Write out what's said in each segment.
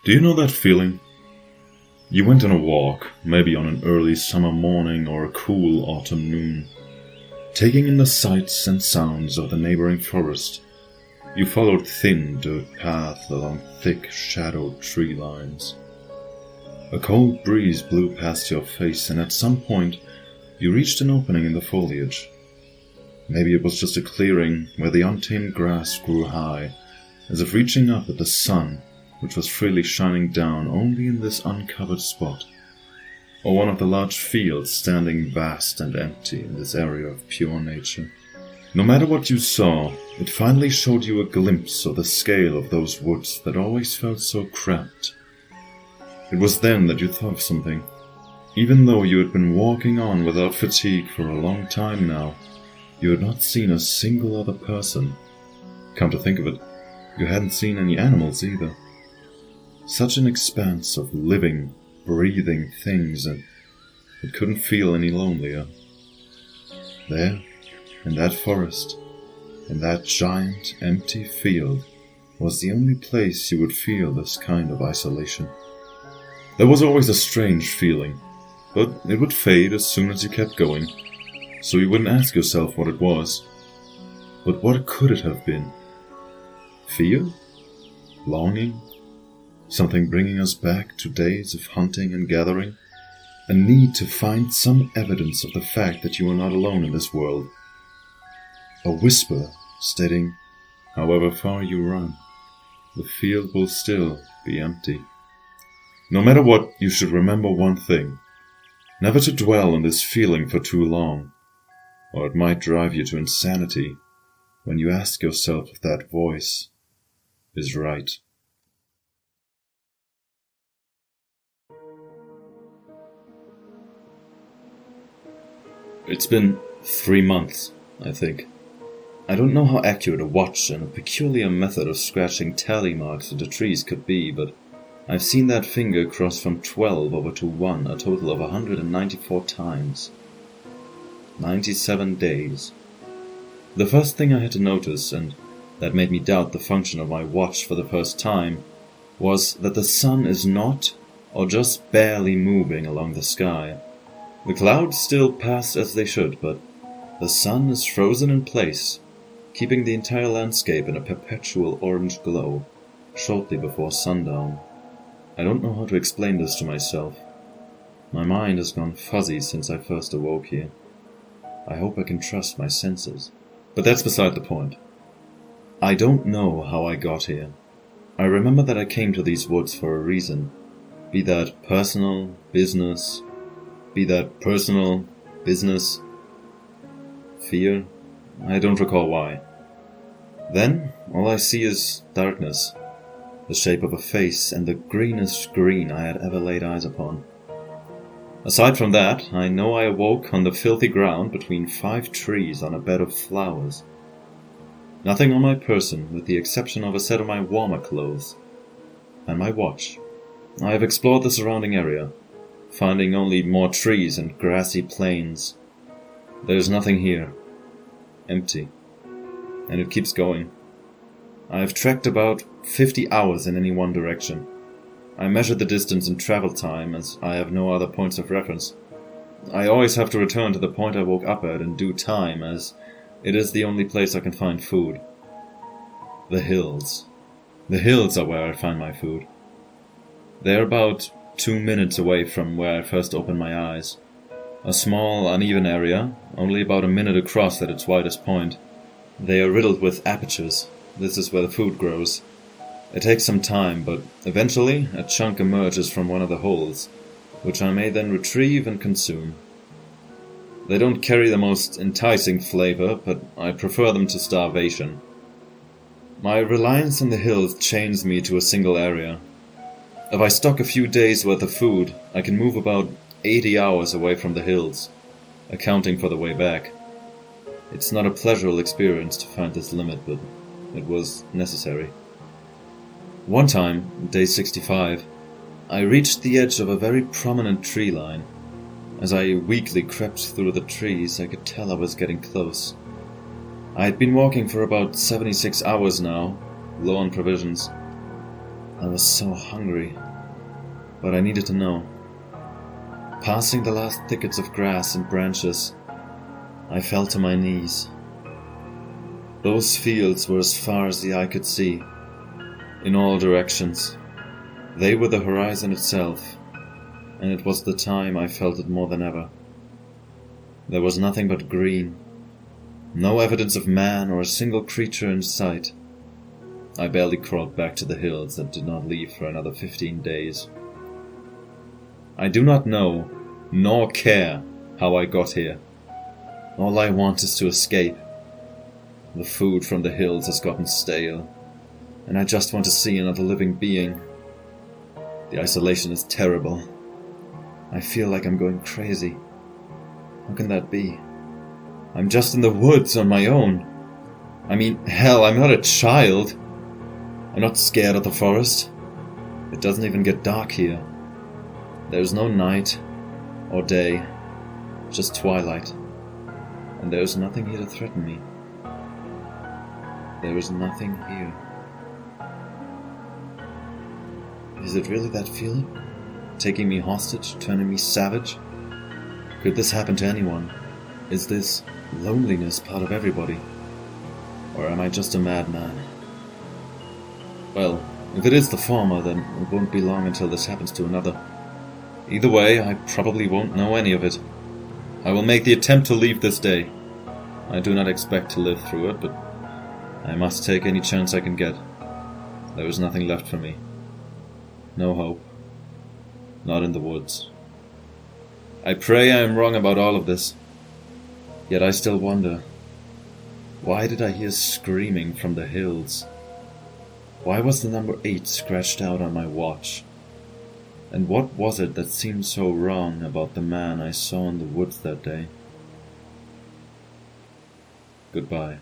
Do you know that feeling? You went on a walk, maybe on an early summer morning or a cool autumn noon. Taking in the sights and sounds of the neighboring forest, you followed thin dirt paths along thick shadowed tree lines. A cold breeze blew past your face, and at some point you reached an opening in the foliage. Maybe it was just a clearing where the untamed grass grew high, as if reaching up at the sun, which was freely shining down only in this uncovered spot, or one of the large fields standing vast and empty in this area of pure nature. No matter what you saw, it finally showed you a glimpse of the scale of those woods that always felt so cramped. It was then that you thought of something. Even though you had been walking on without fatigue for a long time now, you had not seen a single other person. Come to think of it, you hadn't seen any animals either. Such an expanse of living, breathing things, and it couldn't feel any lonelier. There, in that forest, in that giant, empty field, was the only place you would feel this kind of isolation. There was always a strange feeling, but it would fade as soon as you kept going, so you wouldn't ask yourself what it was. But what could it have been? Fear? Longing? Something bringing us back to days of hunting and gathering? A need to find some evidence of the fact that you are not alone in this world? A whisper stating, however far you run, the field will still be empty. No matter what, you should remember one thing. Never to dwell on this feeling for too long, or it might drive you to insanity when you ask yourself if that voice is right. It's been 3 months, I think. I don't know how accurate a watch and a peculiar method of scratching tally marks into trees could be, but I've seen that finger cross from 12 over to 1 a total of 194 times. 97 days. The first thing I had to notice, and that made me doubt the function of my watch for the first time, was that the sun is not, or just barely moving along the sky. The clouds still pass as they should, but the sun is frozen in place, keeping the entire landscape in a perpetual orange glow, shortly before sundown. I don't know how to explain this to myself. My mind has gone fuzzy since I first awoke here. I hope I can trust my senses. But that's beside the point. I don't know how I got here. I remember that I came to these woods for a reason. Be that personal, business. Fear? I don't recall why. Then, all I see is darkness. The shape of a face and the greenest green I had ever laid eyes upon. Aside from that, I know I awoke on the filthy ground between 5 trees on a bed of flowers. Nothing on my person, with the exception of a set of my warmer clothes. And my watch. I have explored the surrounding area, finding only more trees and grassy plains. There's nothing here. Empty. And it keeps going. I have trekked about 50 hours in any one direction. I measured the distance in travel time, as I have no other points of reference. I always have to return to the point I woke up at in due time, as it is the only place I can find food. The hills. The hills are where I find my food. They're about 2 minutes away from where I first opened my eyes. A small, uneven area, only about a minute across at its widest point. They are riddled with apertures. This is where the food grows. It takes some time, but eventually a chunk emerges from one of the holes, which I may then retrieve and consume. They don't carry the most enticing flavor, but I prefer them to starvation. My reliance on the hills chains me to a single area. If I stock a few days' worth of food, I can move about 80 hours away from the hills, accounting for the way back. It's not a pleasurable experience to find this limit, but it was necessary. One time, day 65, I reached the edge of a very prominent tree line. As I weakly crept through the trees, I could tell I was getting close. I had been walking for about 76 hours now, low on provisions. I was so hungry, but I needed to know. Passing the last thickets of grass and branches, I fell to my knees. Those fields were as far as the eye could see, in all directions. They were the horizon itself, and it was the time I felt it more than ever. There was nothing but green, no evidence of man or a single creature in sight. I barely crawled back to the hills and did not leave for another 15 days. I do not know, nor care, how I got here. All I want is to escape. The food from the hills has gotten stale, and I just want to see another living being. The isolation is terrible. I feel like I'm going crazy. How can that be? I'm just in the woods on my own. I mean, hell, I'm not a child. I'm not scared of the forest. It doesn't even get dark here. There's no night or day, just twilight. And there's nothing here to threaten me. There is nothing here. Is it really that feeling? Taking me hostage, turning me savage? Could this happen to anyone? Is this loneliness part of everybody? Or am I just a madman? Well, if it is the former, then it won't be long until this happens to another. Either way, I probably won't know any of it. I will make the attempt to leave this day. I do not expect to live through it, but I must take any chance I can get. There is nothing left for me. No hope. Not in the woods. I pray I am wrong about all of this. Yet I still wonder, why did I hear screaming from the hills? Why was the number 8 scratched out on my watch? And what was it that seemed so wrong about the man I saw in the woods that day? Goodbye.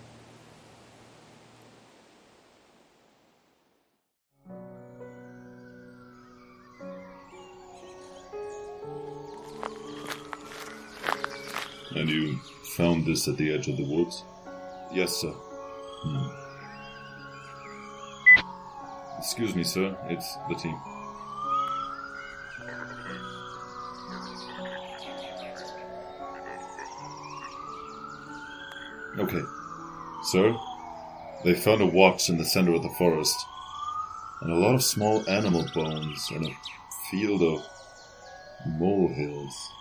And you found this at the edge of the woods? Yes, sir. Excuse me, sir. It's the team. Okay. Sir, they found a watch in the center of the forest, and a lot of small animal bones in a field of molehills.